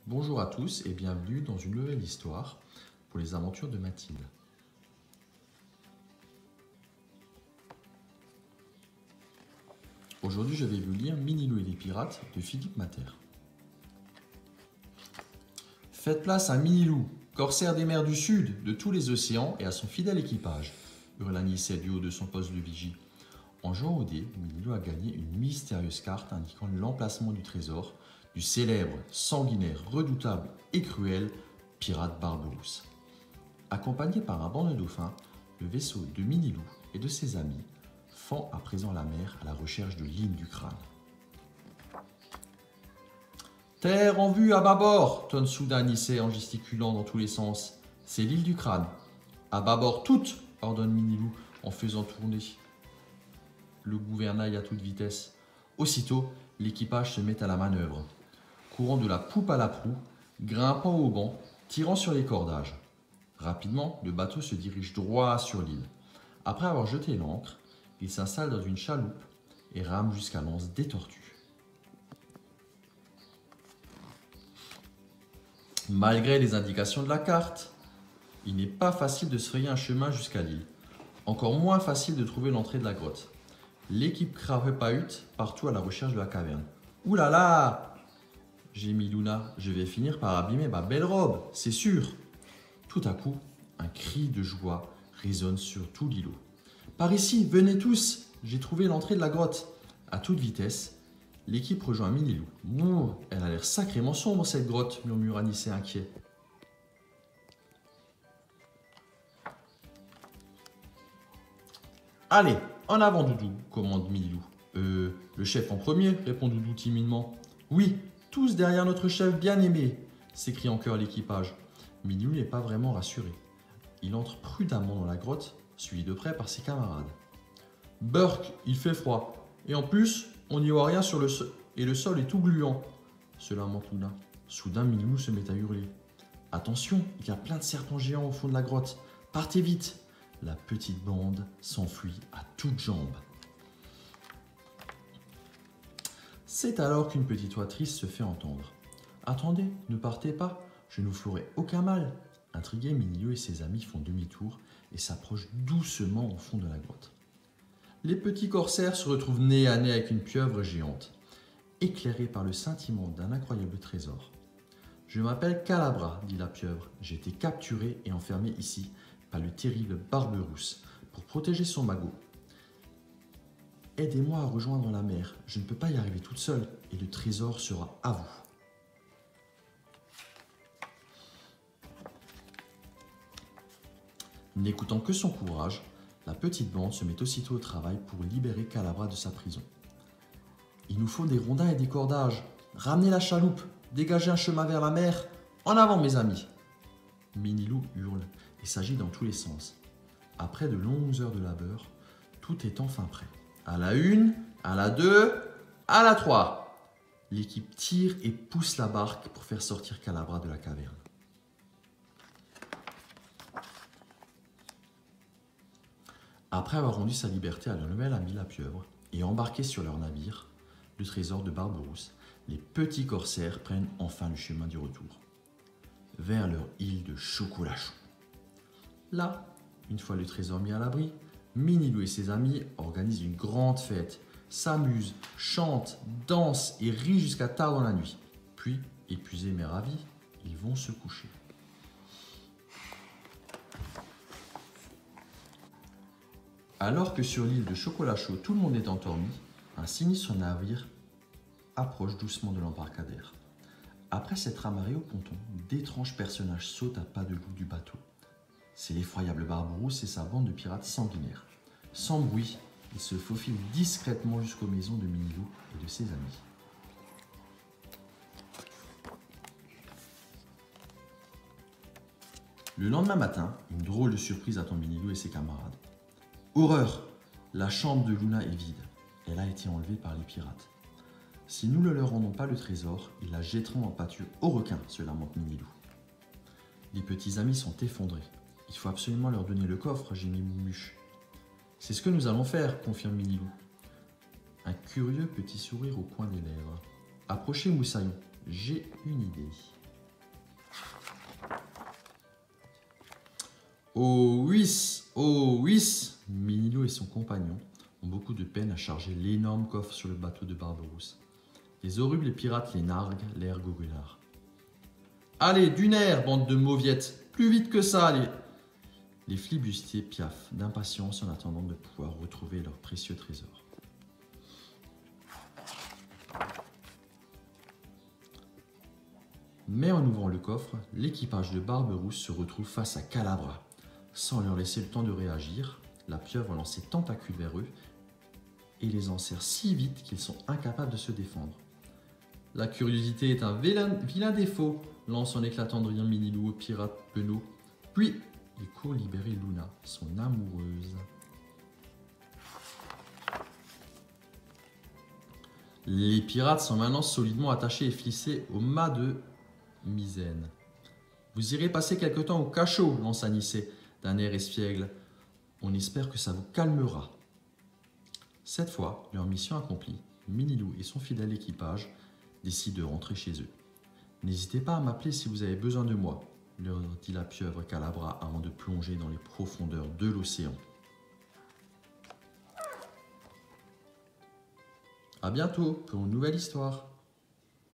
Bonjour à tous et bienvenue dans une nouvelle histoire pour les aventures de Mathilde. Aujourd'hui, je vais vous lire Minilou et les pirates de Philippe Mater. Faites place à Minilou, corsaire des mers du sud, de tous les océans et à son fidèle équipage, hurla Nicet du haut de son poste de vigie. En jouant au dé, Minilou a gagné une mystérieuse carte indiquant l'emplacement du trésor du célèbre, sanguinaire, redoutable et cruel pirate Barberousse. Accompagné par un banc de dauphins, le vaisseau de Minilou et de ses amis fend à présent la mer à la recherche de l'île du crâne. Terre en vue à bâbord, tonne soudain Nicet en gesticulant dans tous les sens. C'est l'île du crâne. À bâbord toutes, ordonne Minilou en faisant tourner le gouvernail à toute vitesse. Aussitôt, l'équipage se met à la manœuvre, courant de la poupe à la proue, grimpant au banc, tirant sur les cordages. Rapidement, le bateau se dirige droit sur l'île. Après avoir jeté l'ancre, il s'installe dans une chaloupe et rame jusqu'à l'anse des tortues. Malgré les indications de la carte, il n'est pas facile de se frayer un chemin jusqu'à l'île. Encore moins facile de trouver l'entrée de la grotte. L'équipe crapahute partout à la recherche de la caverne. « Ouh là là !» gémit Luna. « Je vais finir par abîmer ma belle robe, c'est sûr !» Tout à coup, un cri de joie résonne sur tout l'îlot. « Par ici, venez tous, j'ai trouvé l'entrée de la grotte !» À toute vitesse, l'équipe rejoint Minilou. « Ouh, elle a l'air sacrément sombre cette grotte !» murmura Nicet inquiet. « Allez, en avant Doudou !» commande Minilou. Le chef en premier » répond Doudou timidement. « Oui, tous derrière notre chef bien-aimé !» s'écrie en chœur l'équipage. Minilou n'est pas vraiment rassuré. Il entre prudemment dans la grotte, suivi de près par ses camarades. « Burk, il fait froid. Et en plus, on n'y voit rien sur le sol, et le sol est tout gluant. » se lamente Luna. Soudain, Minilou se met à hurler. « Attention, il y a plein de serpents géants au fond de la grotte. Partez vite !» La petite bande s'enfuit à toutes jambes. C'est alors qu'une petite voix triste se fait entendre. « Attendez, ne partez pas, je ne vous ferai aucun mal. » Intrigués, Minilou et ses amis font demi-tour et s'approchent doucement au fond de la grotte. Les petits corsaires se retrouvent nez à nez avec une pieuvre géante, éclairée par le scintillement d'un incroyable trésor. « Je m'appelle Calabra, dit la pieuvre. J'ai été capturé et enfermé ici par le terrible Barberousse pour protéger son magot. Aidez-moi à rejoindre la mer, je ne peux pas y arriver toute seule et le trésor sera à vous. » N'écoutant que son courage, la petite bande se met aussitôt au travail pour libérer Calabra de sa prison. « Il nous faut des rondins et des cordages. Ramenez la chaloupe, dégagez un chemin vers la mer. En avant, mes amis !» Minilou hurle et s'agit dans tous les sens. Après de longues heures de labeur, tout est enfin prêt. À la 1, à la 2, à la 3. L'équipe tire et pousse la barque pour faire sortir Calabra de la caverne. Après avoir rendu sa liberté à leur nouvel ami la pieuvre et embarqué sur leur navire, le trésor de Barberousse, les petits corsaires prennent enfin le chemin du retour, vers leur île de chocolat chaud. Là, une fois le trésor mis à l'abri, Minilou et ses amis organisent une grande fête, s'amusent, chantent, dansent et rient jusqu'à tard dans la nuit. Puis, épuisés mais ravis, ils vont se coucher. Alors que sur l'île de chocolat chaud, tout le monde est endormi, un sinistre navire approche doucement de l'embarcadère. Après s'être amarré au ponton, d'étranges personnages sautent à pas de loup du bateau. C'est l'effroyable Barberousse et sa bande de pirates sanguinaires. Sans bruit, ils se faufilent discrètement jusqu'aux maisons de Minilou et de ses amis. Le lendemain matin, une drôle de surprise attend Minilou et ses camarades. Horreur! La chambre de Luna est vide. Elle a été enlevée par les pirates. Si nous ne leur rendons pas le trésor, ils la jetteront en pâture aux requins, se lamente Minilou. Les petits amis sont effondrés. Il faut absolument leur donner le coffre, gémit Moumuche. C'est ce que nous allons faire, confirme Minilou. Un curieux petit sourire au coin des lèvres. Approchez Moussaillon, j'ai une idée. Oh oui, oh oui. Minilou et son compagnon ont beaucoup de peine à charger l'énorme coffre sur le bateau de Barberousse. Les horribles pirates les narguent, l'air goguenard. Allez, d'une aire, bande de mauviettes, plus vite que ça, allez. Les flibustiers piaffent d'impatience en attendant de pouvoir retrouver leur précieux trésor. Mais en ouvrant le coffre, l'équipage de Barberousse se retrouve face à Calabra. Sans leur laisser le temps de réagir, la pieuvre lance ses tentacules vers eux et les enserre si vite qu'ils sont incapables de se défendre. La curiosité est un vilain défaut, lance en éclatant de rire Minilou au pirate penaud. Puis, il court libérer Luna, son amoureuse. Les pirates sont maintenant solidement attachés et flissés au mât de Misaine. Vous irez passer quelque temps au cachot, lance Anicet d'un air espiègle. On espère que ça vous calmera. Cette fois, leur mission accomplie, Minilou et son fidèle équipage décident de rentrer chez eux. N'hésitez pas à m'appeler si vous avez besoin de moi, leur dit la pieuvre Calabra avant de plonger dans les profondeurs de l'océan. À bientôt pour une nouvelle histoire.